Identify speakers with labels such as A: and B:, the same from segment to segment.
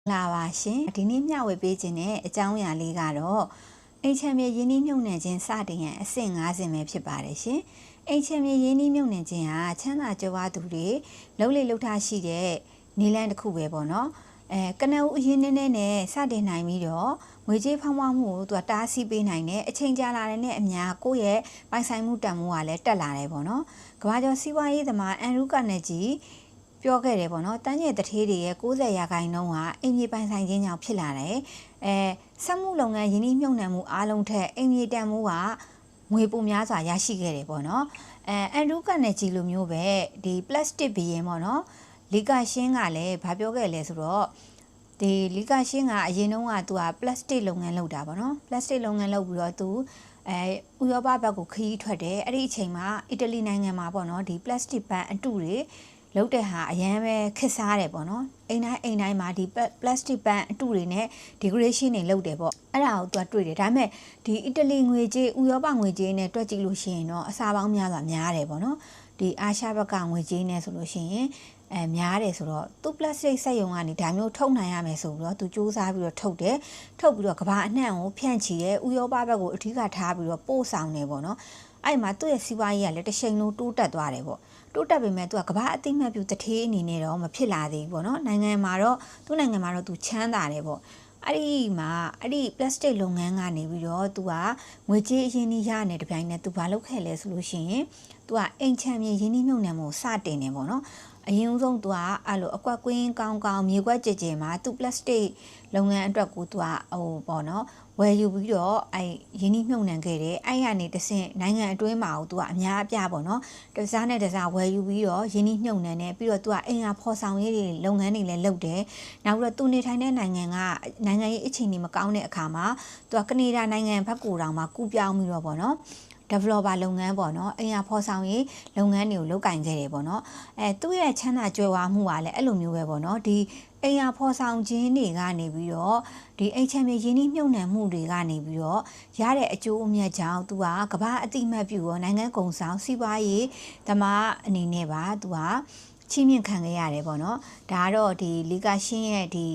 A: လာပါရှင်ဒီနေ့မျှဝေပေးခြင်းနဲ့အကြောင်းအရာလေးကတော့အိမ်ချမ်းမြေရင်းနှီးမြှုပ်နှံခြင်းစတင်ရန်အဆင့်50ပဲဖြစ်ပါတယ်ရှင်အိမ်ချမ်းမြေရင်းနှီးမြှုပ်နှံခြင်းဟာချမ်းသာကြွယ်ဝသူတွေလှုပ်လေလှုပ်ထားရှိတဲ့နေလန်းတစ်ခုပဲပေါ့နော်ကနဦးအရင်နဲ့စတင်နိုင်ပြီးတော့ငွေကြေးဖောင်းပွားမှုကိုသူကတားဆီးပေးနိုင်တယ်အချိန်ကြာလာတဲ့နဲ့အများကိုယ့်ရဲ့ပိုင်ဆိုင်မှုတန်ဖိုးကလည်းတက်လာတယ်ပေါ့နော်ကမ္ဘာကျော်စီးပွားရေးသမားအန်ရူကာနယ်ဂျီပြောခဲ့တယ်ပေါ့နော်တန်းကျဲတထေးတွေရဲ့90%ဟာအိမ်မြေပိုင်ဆိုင်ခြင်းကြောင့်ဖြစ်လာတယ်စက်မှုလုပ်ငန်းယင်းနှိမ့်မြုံနှံမှုအားလုံးထက်အိမ်မြေတန်ဖိုးကငွေပိုများစွာရရှိခဲ့တယ်ပေါ့နော်အန်ရူကာနယ်ဂျီလိုမျိုးပဲဒီ plastic ဘီရင်ပေါ့နော်လီကာရှင်းကလည်းဗာပြောခဲ့လဲဆိုတော့ဒီလီကာရှင်းကအရင်တုန်းကသူက plastic လုပ်ငန်းလုပ်တာပေါ့နော် plastic လုပ်ငန်းလုပ်ပြီးတော့သူဥရောပဘက်ကိုခရီးထွက်တယ်အဲ့ဒီအချိန်မှာအီတလီနိုင်ငံမှာပေါ့နော်ဒီ plastic ပန်းအတုတွေလုပ်တဲ့ဟာအရန်ပဲခက်စားတယ်ပေါ့နော်အိမ်တိုင်းမှာဒီ plastic ပန်းအတုတွေနဲ့ decoration တွေလုပ်တယ်ပေါ့အဲ့ဒါကိုသူကတွေ့တယ်ဒါပေမဲ့ဒီအီတလီငွေကြေးဥရောပငွေကြေးနဲ့တွက်ကြည့်လို့ရှိရင်တော့အစားပေါင်းများစွာများတယ်ပေါ့နော်ဒီအာရှဘက်ကငွေကြေးနဲ့ဆိုလို့ရှိရင်များတယ်ဆိုတော့သူ plastic စက်ရုံကနေဒါမျိုးထုတ်နိုင်ရမယ်ဆိုပြီးတော့သူစူးစမ်းပြီးတော့ထုတ်ပြီးတော့ကဘာအနှံ့ကိုဖြန့်ချီရဲဥရောပဘက်ကိုအထူးကထားပြီးတော့ပို့ဆောင်နေပေါ့နော်အဲ့မှာသူ့ရဲ့စီးပွားရေးကလည်းတစ်ချိန်လုံးတိုးတက်သွားတယ်ပေါ့တိုးတက်ပေမဲ့သူကကဘာအသိမှတ်ပြုတထေးအနေနဲ့တော့မဖြစ်လာသေးဘူးပေါ့နော်နိုင်ငံမှာတော့သူချမ်းသာတယ်ပေါ့အဲ့ဒီ plastic လုပ်ငန်းကနေပြီးတော့သူကငွေကြေးအရင်းနှီးရတဲ့တပြိုင်နက်သူဘာလုပ်ခဲ့လဲဆိုလို့ရှိရင်သူကအိမ်ချမ်းမြေရင်းနှီးမြှုပ်နှံမှုစတင်နေပေါ့နော်အရင်ဆုံးသူကအဲ့လိုအကွက်ကွင်းကောင်းမြေကွက်ကြဲမှာသူ plastic လုပ်ငန်းအတွက်ကိုသူကပေါ့နော်ဝယ်ယူပြီးတော့အဲ့ရင်းနှီးမြှုပ်နှံခဲ့တယ်အဲ့ရနေတဆင့်နိုင်ငံအတွင်းမှာသူကအများအပြားပေါ့နော်တစားနဲ့တစားဝယ်ယူပြီးတော့ရင်းနှီးမြှုပ်နှံတယ်ပြီးတော့သူကအိမ်ယာဖော်ဆောင်ရေးတွေလုပ်ငန်းတွေလည်းလုပ်တယ်နောက်ပြီးတော့သူနေထိုင်တဲ့နိုင်ငံရေးအခြေအနေမကောင်းတဲ့အခါမှာသူကကနေဒါနိုင်ငံဘက်ကိုတောင်မှကူးပြောင်းပြီးတော့ပေါ့နော်developer လုပ်ငန်းပေါ့နော်အိမ်ယာဖော်ဆောင်ရေးလုပ်ငန်းတွေကိုလုပ်ကင်ခဲ့တယ်ပေါ့နော်သူ့ရဲ့ချမ်းသာကြွယ်ဝမှုကလည်းအဲ့လိုမျိုးပဲပေါ့နော်ဒီအိမ်ယာဖော်ဆောင်ခြင်းတွေကနေပြီးတော့ဒီအိမ်ချမ်းမြေရင်းနှီးမြှုပ်နှံမှုတွေကနေပြီးတော့ရတဲ့အကျိုးအမြတ်ကြောင့်သူကကမ္ဘာအတိမတ်ပြုရောနိုင်ငံကုန်ဆောင်စီးပွားရေးသမားအနေနဲ့ပါသူကချီးမြှင့်ခံခဲ့ရတယ်ပေါ့နော်ဒါကတော့ဒီလီကာရှင်းရဲ့ဒီ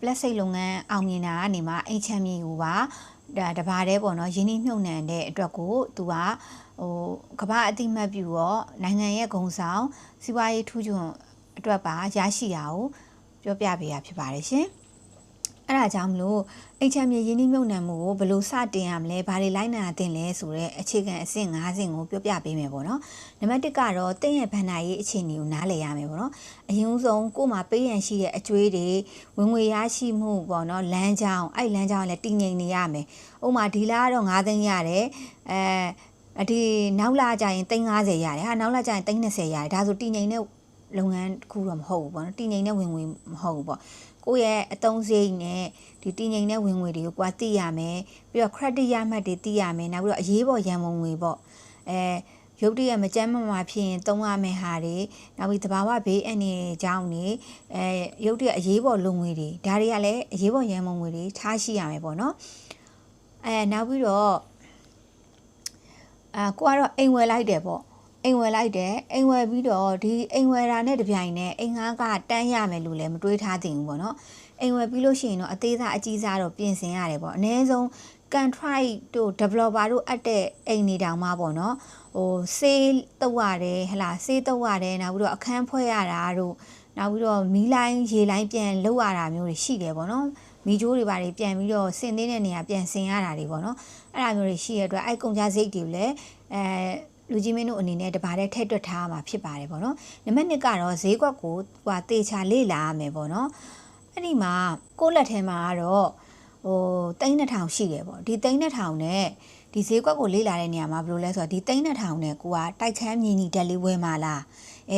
A: plastic လုပ်ငန်းအောင်မြင်တာကနေမှအိမ်ချမ်းမြေကိုပါဒါတဘာတဲ့ပေါ့နော်ရင်းနှီးမြှုပ်နှံတဲ့အတွက်ကိုသူကကမ္ဘာအတိမတ်ပြုရောနိုင်ငံရဲ့ဂုဏ်ဆောင်စီးပွားရေးထူးချွန်အတွက်ပါရရှိတာကိုပြောပြပေးရဖြစ်ပါတယ်ရှင်အဲ့ဒါကြောင့်မလို့အိမ်ချမ်းမြေရင်းနှီးမြှုပ်နှံမှုကိုဘယ်လိုစတင်ရမလဲဘာတွေလိုက်နာသင့်လဲဆိုတဲ့အခြေခံအဆင့်5ဆင့်ကိုပြောပြပေးမယ်ပေါ့နော်နံပါတ်1ကတော့တင့်ရဲ့ဘဏ္ဍာရေးအခြေအနေကိုနားလည်ရမယ်ပေါ့နော်အရင်ဆုံးကို့မှာပေးရန်ရှိတဲ့အကျွေးတွေဝင်ငွေရရှိမှုပေါ့နော်လမ်းကြောင်းအဲ့လမ်းကြောင်းလည်းတည်ငြိမ်နေရမယ်ဥပမာဒီလားတော့9သိန်းရတယ်ဒီနောက်လာကြရင်350ရတယ်ဟာနောက်လာကြရင်320ရတယ်ဒါဆိုတည်ငြိမ်တဲ့လုပ်ငန်းတစ်ခုတော့မဟုတ်ဘူးပေါ့နော်တည်ငြိမ်တဲ့ဝင်ငွေမဟုတ်ဘူးပေါ့ကိုယ့်ရဲ့အသုံးစရိတ်နဲ့ဒီတည်ငြိမ်တဲ့ဝင်ငွေတွေကိုကွာသိရမယ်ပြီးတော့ credit ရမှတ်တွေသိရမယ်နောက်ပြီးတော့အရေးပေါ်ရန်ပုံငွေပေါ့ရုပ်တရက်မကြမ်းမမာဖြစ်ရင်သုံးရမယ့်ဟာတွေနောက်ပြီးသဘာဝဘေးအန္တရာယ်ကြောင့်နေရုပ်တရက်အရေးပေါ်လုံငွေတွေဒါတွေကလည်းအရေးပေါ်ရန်ပုံငွေတွေထားရှိရမယ်ပေါ့နော်နောက်ပြီးတော့ကိုကတော့အိမ်ဝယ်လိုက်တယ်ပေါ့အိမ်ဝယ်ပြီးတော့ဒီအိမ်ဝယ်တာနဲ့တပြိုင်နက်အိမ်ငါးကတန်းရမယ်လို့လည်းမတွေးထားသင့်ဘူးပေါ့နော်အိမ်ဝယ်ပြီးလို့ရှိရင်တော့အသေးစားအကြီးစားတော့ပြင်ဆင်ရတယ်ပေါ့အနည်းဆုံး contract တို့ developer တို့အပ်တဲ့အိမ်နေတောင်မှပေါ့နော်ဆေးတုပ်ရတယ်ဟလာဆေးတုပ်ရတယ်နောက်ပြီးတော့အခန်းဖွဲ့ရတာတို့နောက်ပြီးတော့မီးလိုင်းရေလိုင်းပြန်လုပ်ရတာမျိုးတွေရှိတယ်ပေါ့နော်မီးကြိုးတွေပါတွေပြန်ပြီးတော့ဆင်သေးတဲ့နေရာပြန်ဆင်ရတာတွေပေါ့နော်အဲ့ဒါမျိုးတွေရှိရတဲ့အတွက်အဲ့ကုန်ကြစိတ်တွေကိုလည်းလူကြီးမင်းတို့အနေနဲ့တပါးတဲ့ထည့်တွက်ထားမှာဖြစ်ပါတယ်ပေါ့နော်နံပါတ်1ကတော့ဈေးကွက်ကိုတေချာလေ့လာရမယ်ပေါ့နော်အဲ့ဒီမှာကိုယ့်လက်ထဲမှာကတော့3,200ရှိတယ်ပေါ့ဒီ3,200နဲ့ဒီဈေးကွက်ကိုလေ့လာတဲ့နေရာမှာဘယ်လိုလဲဆိုတော့ဒီ3,200နဲ့ကိုကတိုက်ခန်းမြင်ကြီးတက်လေးဝယ်မှာလာ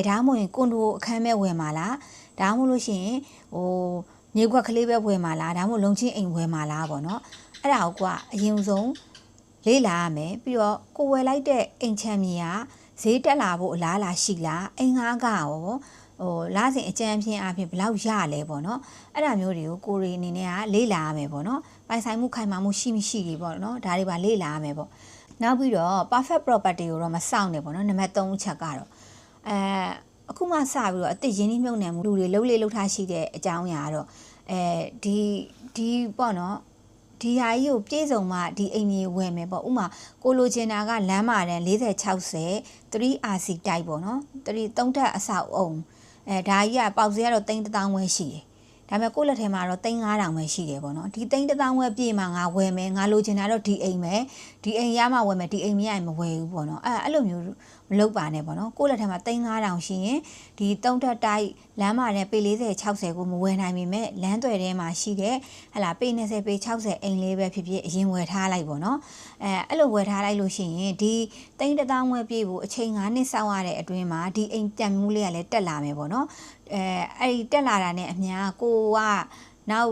A: းဒါမှမဟုတ်ရင်ကွန်ဒိုအခန်းပဲဝယ်မှာလားဒါမှမဟုတ်လို့ရှိရင်မြေကွက်ကလေးပဲဝယ်မှာလားဒါမှမဟုတ်လုံချင်းအိမ်ဝယ်မှာလားပေါ့နော်အဲ့ဒါကိုကအရင်ဆုံးလေ့လာရမယ်ပြီးတော့ကိုဝယ်လိုက်တဲ့အိမ်ချမ်းမြေကဈေးတက်လာဖို့အလားအလာရှိလားအိမ်ငါးကရောလစဉ်အကြမ်းဖြင့်အဖြစ်ဘယ်လောက်ရလဲပေါ့နော်အဲ့ဒါမျိုးတွေကိုကိုရီအနေနဲ့ကလေ့လာရမယ်ပေါ့နော်ပိုင်ဆိုင်မှုခိုင်မာမှုရှိမရှိတွေပေါ့နော်ဒါတွေပါလေ့လာရမယ်ပေါ့နောက်ပြီးတော့ perfect property ကိုတော့မစောင့်နဲ့ပေါ့နော်နံပါတ်3ချက်ကတော့အခုမှစပြီးတော့အသစ်ရင်းနှီးမြှုပ်နှံမှုလူတွေလှုပ်လေလှုပ်ထားရှိတဲ့အကြောင်းအရာကတော့ ဒီပေါ့နော်ဒီဟာကြီးကိုပြေဆုံးမှဒီအိမ်ကြီးဝယ်မယ်ပေါ့ဥမာကိုလိုချင်တာကလမ်းမာတန်40-60 3RC တိုက်ပေါ့နော်3ထပ်အဆောက်အုံဒါကြီးကပေါက်ဈေးကတော့3000ဝယ်ရှိတယ်ဒါပေမဲ့ကိုယ့်လက်ထဲမှာတော့3000ပဲရှိတယ်ပေါ့နော်ဒီ3000ဝယ်ပြေးမှငါဝယ်မယ်ငါလိုချင်တာတော့ဒီအိမ်ပဲဒီအိမ်ရမှဝယ်မယ်ဒီအိမ်မရရင်မဝယ်ဘူးပေါ့နော်အဲ့လိုမျိုးမလုပ်ပါနဲ့ပေါ့နော်ကိုယ့်လက်ထဲမှာ3000ရှိရင်ဒီ3ထပ်တိုက်လမ်းမှာနဲ့ပေ40-60ကိုမဝယ်နိုင်ပေမဲ့လမ်းသွယ်ထဲမှာရှိတဲ့ဟလာပေ20ပေ60အိမ်လေးပဲဖြစ်ဖြစ်အရင်ဝယ်ထားလိုက်ပေါ့နော်အဲ့လိုဝယ်ထားလိုက်လို့ရှိရင်ဒီ3000ဝယ်ပြေးဖို့အချိန်9နှစ်စောင့်ရတဲ့အတွင်းမှာဒီအိမ်တက်မှုလေးကလည်းတက်လာမယ်ပေါ့နော်အဲ့ဒီတက်လာတာနဲ့အများကိုကနောက်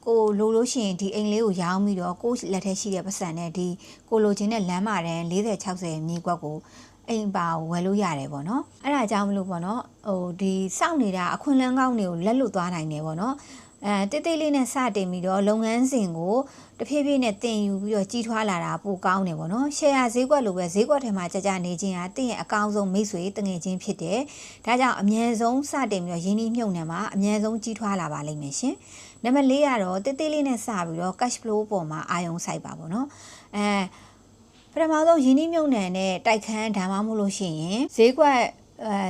A: ကိုလိုလို့ရှိရင်ဒီအိမ်လေးကိုရောင်းပြီးတော့ကိုလက်ထဲရှိတဲ့ပတ်စံနဲ့ဒီကိုလိုချင်တဲ့လမ်းမာတန်40-60မြေကွက်ကိုအိမ်ပါဝယ်လို့ရတယ်ပေါ့နော်အဲ့ဒါကြောင့်မလို့ပေါ့နော်ဒီစောင့်နေတာအခွင့်အလမ်းကောင်းတွေကိုလက်လွတ်သွားနိုင်တယ်ပေါ့နော်တိတ်တိတ်လေးနဲ့စတင်ပြီးတော့လုပ်ငန်းစဉ်ကိုတဖြည်းဖြည်းနဲ့တင်ယူပြီးတော့ကြီးထွားလာတာပိုကောင်းတယ်ပေါ့နော်ရှယ်ယာဈေးကွက်လိုပဲဈေးကွက်ထဲမှာကြာနေခြင်းဟာတင့်ရဲ့အကောင်းဆုံးမိတ်ဆွေတငယ်ချင်းဖြစ်တယ်ဒါကြောင့်အမြဲဆုံးစတင်ပြီးတော့ရင်းနှီးမြှုပ်နှံမှာအမြဲဆုံးကြီးထွားလာပါလိမ့်မယ်ရှင်နံပါတ်4ကတော့တိတ်တိတ်လေးနဲ့စပြီးတော့ cash flow ပေါ်မှာအာရုံစိုက်ပါပေါ့နော်ပထမဆုံးရင်းနှီးမြှုပ်နှံတဲ့တိုက်ခန်းဒါမှမဟုတ်လို့ရှိရင်ဈေးကွက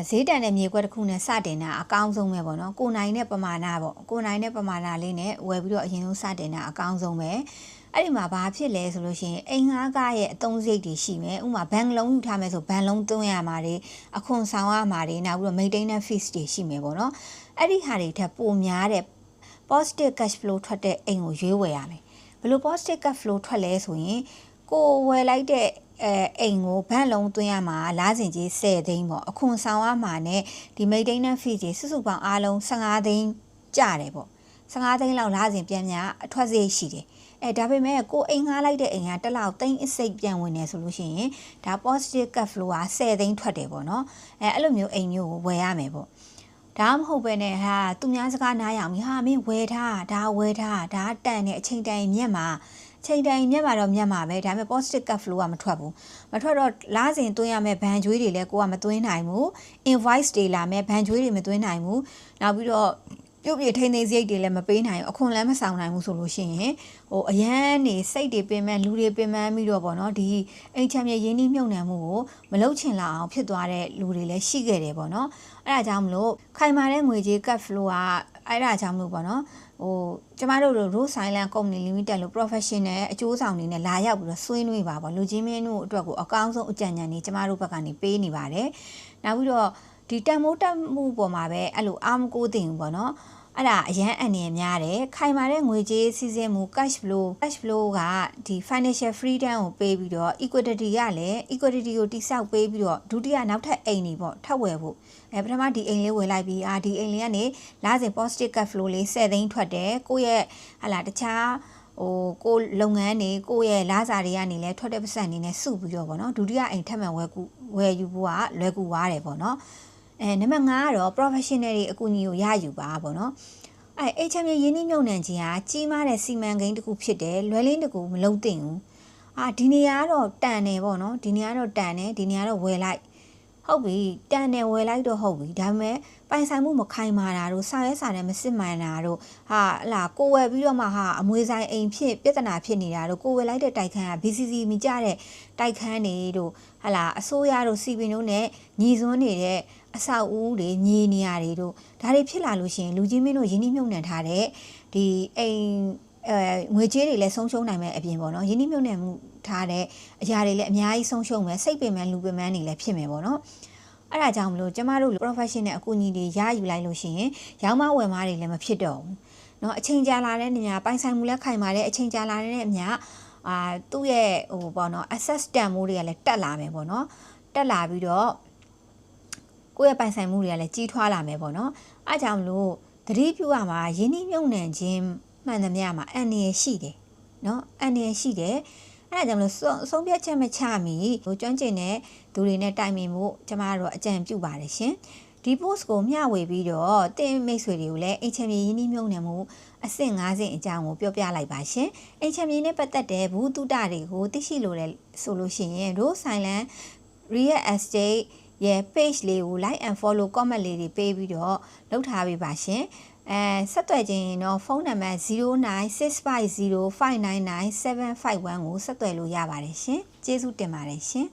A: ်ဈေးတန်တဲ့မြေကွက်တစ်ခုနဲ့စတင်တာအကောင်းဆုံးပဲပေါ့နော်ကိုနိုင်တဲ့ပမာဏပေါ့ကိုနိုင်တဲ့ပမာဏလေးနဲ့ဝယ်ပြီးတော့အရင်ဆုံးစတင်တာအကောင်းဆုံးပဲအဲ့ဒီမှာဘာဖြစ်လဲဆိုလို့ရှိရင်အိမ်ငှားကားရဲ့အသုံးစရိတ်တွေရှိမယ်ဥပမာဘဏ်လုံးယူထားမယ်ဆိုဘဏ်လုံးသွင်းရမှာတွေအခွန်ဆောင်ရမှာတွေနောက်ပြီးတော့ maintenance fees တွေရှိမယ်ပေါ့နော်အဲ့ဒီဟာတွေထက်ပိုများတဲ့ positive cash flow ထွက်တဲ့အိမ်ကိုရွေးဝယ်ရမယ်ဘယ်လို positive cash flow ထွက်လဲဆိုရင်ကိုဝယ်လိုက်တဲ့အိမ်ကိုဘဏ်လုံးသွင်းရမှာလားစင်ကြီး10သိန်းပေါ့အခွန်ဆောင်ရမှာနဲ့ဒီ maintenance fee ကြီးစုစုပေါင်းအားလုံး15သိန်းကျတယ်ပေါ့15သိန်းလောက်လားစင်ပြန်အထွက်စရိတ်ရှိတယ်ဒါပေမဲ့ကိုအိမ်ငှားလိုက်တဲ့အိမ်ကတစ်လောက်သိန်းအစိတ်ပြန်ဝင်နေဆိုလို့ရှိရင်ဒါ positive cash flow က10သိန်းထွက်တယ်ပေါ့နော်အဲ့လိုမျိုးအိမ်မျိုးကိုဝယ်ရမယ်ပေါ့ဒါမဟုတ်ပဲနဲ့ဟာသူများစကားနားရအောင်ဟာမင်းဝယ်ထားဒါဝယ်ထားဒါတန်တဲ့အချိန်တိုင်းမြက်မှာချိန်တိုင်းမြက်မှာတော့မြက်မှာပဲဒါပေမဲ့ positive cash flow ကမထွက်ဘူးမထွက်တော့လားစင်သွင်းရမယ်ဘဏ်ကြွေးတွေလည်းကိုကမသွင်းနိုင်ဘူး invoice တွေလာမယ်ဘဏ်ကြွေးတွေမသွင်းနိုင်ဘူးနောက်ပြီးတော့ပြုတ်ပြထိန်းသိမ်းစရိတ်တွေလည်းမပေးနိုင်ဘူးအခွန်လည်းမဆောင်နိုင်ဘူးဆိုလို့ရှိရင်အရန်နေစိတ်တွေပင်ပန်းလူတွေပင်ပန်းပြီးတော့ပေါ့နော်ဒီအိမ်ချမ်းမြေရင်းနှီးမြှုပ်နှံမှုကိုမလုပ်ချင်လောက်အောင်ဖြစ်သွားတဲ့လူတွေလည်းရှိခဲ့တယ်ပေါ့နော်အဲ့ဒါကြောင့်မလို့ခိုင်မာတဲ့ငွေကြေး cash flow ကအဲ့ဒါကြောင့်မလို့ပေါ့နော်ကျမတို့ Rose Island Company Limited လို့ professional အကျိုးဆောင်တွေနဲ့လာရောက်ပြီးတော့ဆွေးနွေးပါပေါ့လူချင်းမင်းတို့အတွက်ကိုအကောင်းဆုံးအကြံဉာဏ်တွေကျမတို့ဘက်ကနေပေးနေပါတယ်နောက်ပြီးတော့ဒီတန်မိုးတက်မှုပေါ်မှာပဲအဲ့လိုအားမကိုးသိဘူးပေါ့နော်အဲ့ဒါအရန်အနေများတယ်ခိုင်မာတဲ့ငွေကြေးစီးဆင်းမှု cash flow ကဒီ financial freedom ကိုပေးပြီးတော့ equity ကလည်း equity ကိုတိဆောက်ပေးပြီးတော့ဒုတိယနောက်ထပ်အိမ်တွေပေါ့ထပ်ဝယ်ဖို့ပထမဒီအိမ်လေးဝယ်လိုက်ပြီးဒီအိမ်လေးကနေလာစဉ် positive cash flow လေး10သိန်းထွက်တယ်ကိုယ့်ရဲ့တခြားကိုလုပ်ငန်းတွေကိုယ့်ရဲ့လစာတွေကနေလဲထွက်တဲ့ပတ်စံနေနဲ့စုပြီးတော့ပေါ့နော်ဒုတိယအိမ်ထပ်မံဝယ်ယူဖို့ကလွယ်ကူသွားတယ်ပေါ့နော်နံပါတ်5ကတော့ professional တွေအကူအညီကိုရယူပါပေါ့နော်အိမ်ချမ်းမြေရင်းနှီးမြှုပ်နှံခြင်းဟာကြီးမားတဲ့စီမံကိန်းတစ်ခုဖြစ်တယ်လွယ်လင်းတကူမလုံးသင့်ဘူးဒီနေရာကတော့တန်တယ်ပေါ့နော်ဒီနေရာတော့တန်တယ်ဒီနေရာတော့ဝယ်လိုက်ဟုတ်ပြီတန်တယ်ဝယ်လိုက်တော့ဟုတ်ပြီဒါပေမဲ့ပိုင်ဆိုင်မှုမခိုင်မာတာတို့စာရဲစာနဲ့မစစ်မှန်တာတို့ကိုဝယ်ပြီးတော့မှအမွေဆိုင်အိမ်ဖြစ်ပြဿနာဖြစ်နေတာတို့ကိုဝယ်လိုက်တဲ့တိုက်ခန်းက BCC မိကြတဲ့တိုက်ခန်းတွေတို့အစိုးရတို့ CB တို့နဲ့ညီစွန်းနေတဲ့အဆောက်အဦတွေမြေနေရာတွေတို့ဒါတွေဖြစ်လာလို့ရှိရင်လူကြီးမင်းတို့ရင်းနှီးမြှုပ်နှံထားတဲ့ဒီအိမ်ငွေကြေးတွေလည်းဆုံးရှုံးနိုင်မယ်အပြင်ပေါ့နော်ရင်းနှီးမြှုပ်နှံမှုထားတဲ့အရာတွေလည်းအများကြီးဆုံးရှုံးမယ်စိတ်ပင်ပန်းလူပင်ပန်းတွေလည်းဖြစ်မယ်ပေါ့နော်အဲ့ဒါကြောင့်မလို့ကျမတို့ professional အကူအညီတွေရယူလိုက်လို့ရှိရင်ရောင်းမဝယ်မတွေလည်းမဖြစ်တော့ဘူးเนาะအချိန်ကြာလာတဲ့နေရာပိုင်ဆိုင်မှုလည်းခိုင်မာတဲ့အချိန်ကြာလာတဲ့အမြသူ့ရဲ့ပေါ့နော် access တန်မိုးတွေကလည်းတက်လာမယ်ပေါ့နော်တက်လာပြီးတော့ကိုယ့်ရဲ့ပိုင်ဆိုင်မှုတွေကလည်းကြီးထွားလာမယ်ပေါ့နော်အားကြောင့်မလို့သတိပြုရမှာယင်းနှိမ့်မြုံနှံခြင်းမှန်သမျှမှာအန္တရာယ်ရှိတယ်နော်အန္တရာယ်ရှိတယ်အဲ့ဒါကြောင့်မလို့ဆုံးဖြတ်ချက်မချမီကျွမ်းကျင်တဲ့သူတွေနဲ့တိုင်ပင်မှုကျမတို့အကြံပြုပါတယ်ရှင်ဒီ post ကိုမျှဝေပြီးတော့တင်မိတ်ဆွေတွေကိုလည်း HMB ယင်းနှိမ့်မြုံနှံမှုအဆင့်5ဆင့်အကြောင်းကိုပြောပြလိုက်ပါရှင် HMB နဲ့ပတ်သက်တဲ့ဘူးတုဒတွေကိုသိရှိလို့လည်းဆိုလို့ရှိရင် Rose Island Real Estate ရဲ့ page လေးကို like and follow comment လေးတွေပေးပြီးတော့လုပ်ထားပေးပါရှင် ဆက်သွယ်ခြင်းရင်တော့ဖုန်းနံပါတ်096505997551ကိုဆက်သွယ်လို့ရပါတယ်ရှင်ကျေးဇူးတင်ပါတယ်ရှင်